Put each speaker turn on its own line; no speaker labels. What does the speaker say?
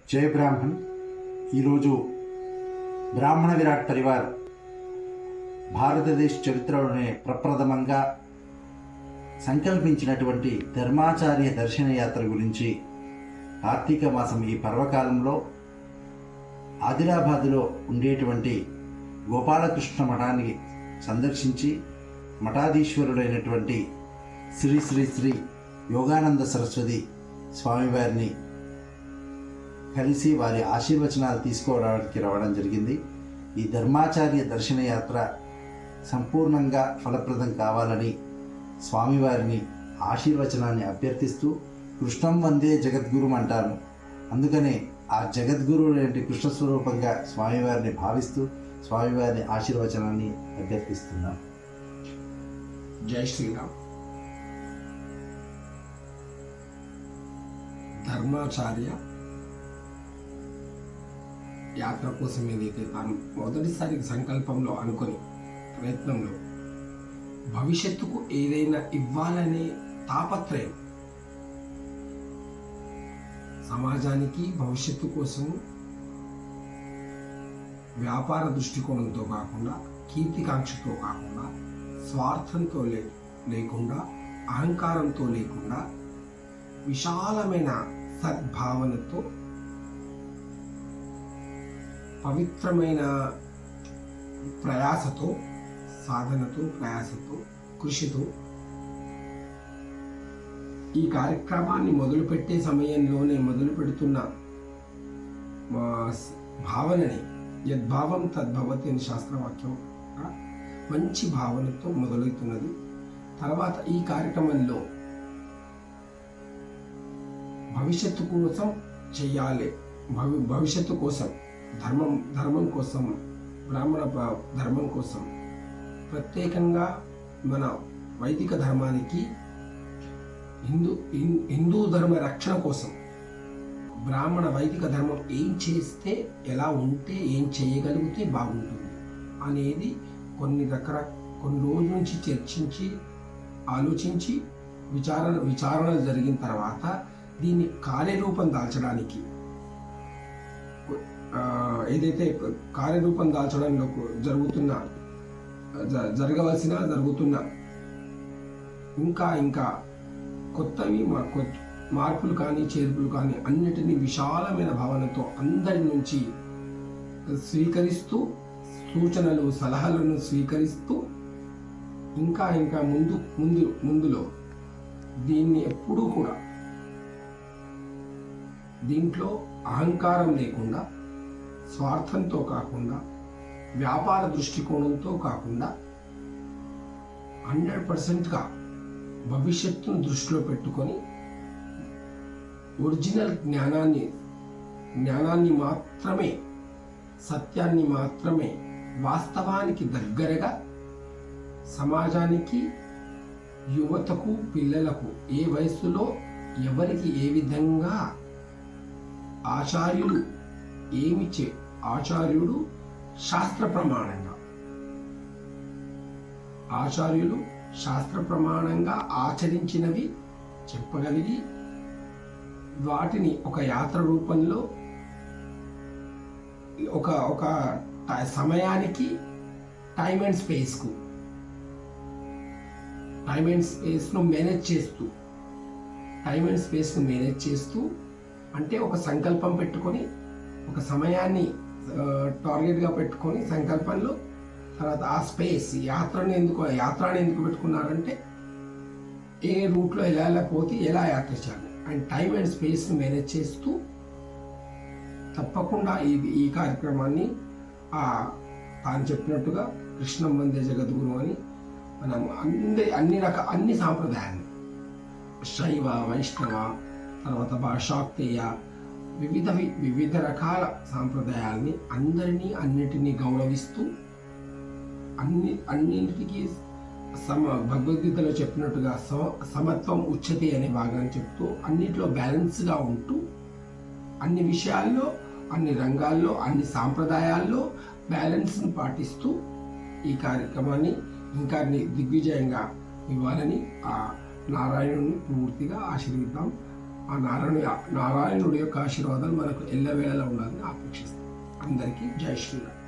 జై బ్రాహ్మణ్. ఈరోజు బ్రాహ్మణ విరాట్ పరివార్ భారతదేశ చరిత్రలోనే ప్రప్రథమంగా సంకల్పించినటువంటి ధర్మాచార్య దర్శన యాత్ర గురించి కార్తీక మాసం ఈ పర్వకాలంలో ఆదిలాబాదులో ఉండేటువంటి గోపాలకృష్ణ మఠాన్ని సందర్శించి మఠాధీశ్వరుడైనటువంటి శ్రీ శ్రీ శ్రీ యోగానంద సరస్వతి స్వామివారిని కలిసి వారి ఆశీర్వచనాలు తీసుకోవడానికి రావడం జరిగింది. ఈ ధర్మాచార్య దర్శన యాత్ర సంపూర్ణంగా ఫలప్రదం కావాలని స్వామివారిని ఆశీర్వచనాన్ని అభ్యర్థిస్తూ కృష్ణం వందే జగద్గురు అంటారు. అందుకనే ఆ జగద్గురు లాంటి కృష్ణ స్వరూపంగా స్వామివారిని భావిస్తూ స్వామివారిని ఆశీర్వచనాన్ని అభ్యర్థిస్తున్నాం.
జై శ్రీరామ్. ధర్మాచార్య యాత్ర కోసం ఏదైతే తాను మొదటిసారి సంకల్పంలో అనుకొని ప్రయత్నంలో భవిష్యత్తుకు ఏదైనా ఇవ్వాలనే తాపత్రయం, సమాజానికి భవిష్యత్తు కోసం వ్యాపార దృష్టికోణంతో కాకుండా, కీర్తికాంక్షతో కాకుండా, స్వార్థంతో లేకుండా, అహంకారంతో లేకుండా, విశాలమైన సద్భావనతో, పవిత్రమైన ప్రయాసతో, సాధనతో, ప్రయాసతో, కృషితో ఈ కార్యక్రమాన్ని మొదలుపెట్టే సమయంలోనే మొదలు పెడుతున్న భావనని యద్భావం తద్భవతి అని శాస్త్రవాక్యం మంచి భావనతో మొదలవుతున్నది. తర్వాత ఈ కార్యక్రమంలో భవిష్యత్తు కోసం చెయ్యాలి, భవిష్యత్తు కోసం, ధర్మం కోసం, బ్రాహ్మణ ధర్మం కోసం, ప్రత్యేకంగా మన వైదిక ధర్మానికి, హిందూ ధర్మ రక్షణ కోసం బ్రాహ్మణ వైదిక ధర్మం ఏం చేస్తే, ఎలా ఉంటే, ఏం చేయగలిగితే బాగుంటుంది అనేది కొన్ని రోజుల నుంచి చర్చించి, ఆలోచించి, విచారణ జరిగిన తర్వాత దీన్ని కార్యరూపం దాల్చడానికి, ఏదైతే కార్యరూపం దాల్చడంలో జరుగుతున్న ఇంకా కొత్తవి మార్పులు కానీ, చేర్పులు కానీ అన్నిటినీ విశాలమైన భావనతో అందరి నుంచి స్వీకరిస్తూ, సూచనలు, సలహాలను స్వీకరిస్తూ, ఇంకా ముందులో దీన్ని ఎప్పుడూ కూడా దీంట్లో అహంకారం లేకుండా, స్వార్థంతో కాకుండా, వ్యాపార దృష్టికోణంతో కాకుండా 100%గా భవిష్యత్తును దృష్టిలో పెట్టుకొని ఒరిజినల్ జ్ఞానాన్ని మాత్రమే, సత్యాన్ని మాత్రమే, వాస్తవానికి దగ్గరగా సమాజానికి, యువతకు, పిల్లలకు ఏ వయస్సులో ఎవరికి ఏ విధంగా ఆచార్యుడు శాస్త్ర ప్రమాణంగా ఆచరించినవి చెప్పగలిగి, వాటిని ఒక యాత్ర రూపంలో ఒక సమయానికి టైమ్ అండ్ స్పేస్ను మేనేజ్ చేస్తూ, అంటే ఒక సంకల్పం పెట్టుకొని, ఒక సమయాన్ని టార్గెట్గా పెట్టుకొని సంకల్పంలో, తర్వాత ఆ స్పేస్, యాత్రని ఎందుకు పెట్టుకున్నారంటే ఏ రూట్లో ఎలా పోతే ఎలా యాత్ర చేయాలి అండ్ టైం అండ్ స్పేస్ని మేనేజ్ చేస్తూ తప్పకుండా ఈ కార్యక్రమాన్ని తాను చెప్పినట్టుగా కృష్ణం వందే జగద్గురు అని మనం అన్ని సాంప్రదాయాన్ని, శైవ, వైష్ణవ, తర్వాత శాక్తేయ, వివిధ రకాల సాంప్రదాయాల్ని అన్నిటినీ గౌరవిస్తూ, అన్నింటికి భగవద్గీతలో చెప్పినట్టుగా సమత్వం ఉచ్యతే అనే భాగాన్ని చెప్తూ, అన్నిట్లో బ్యాలెన్స్గా ఉంటూ, అన్ని విషయాల్లో, అన్ని రంగాల్లో, అన్ని సాంప్రదాయాల్లో బ్యాలెన్స్ని పాటిస్తూ ఈ కార్యక్రమాన్ని ఇంకా దిగ్విజయంగా ఇవ్వాలని ఆ నారాయణుడిని పూర్తిగా ఆశీర్విద్దాం. ఆ నారాయణుడి యొక్క ఆశీర్వాదాలు మనకు ఎల్లవేళలా ఉండాలని ఆపేక్షిస్తాం. అందరికీ జై శ్రీరామ్.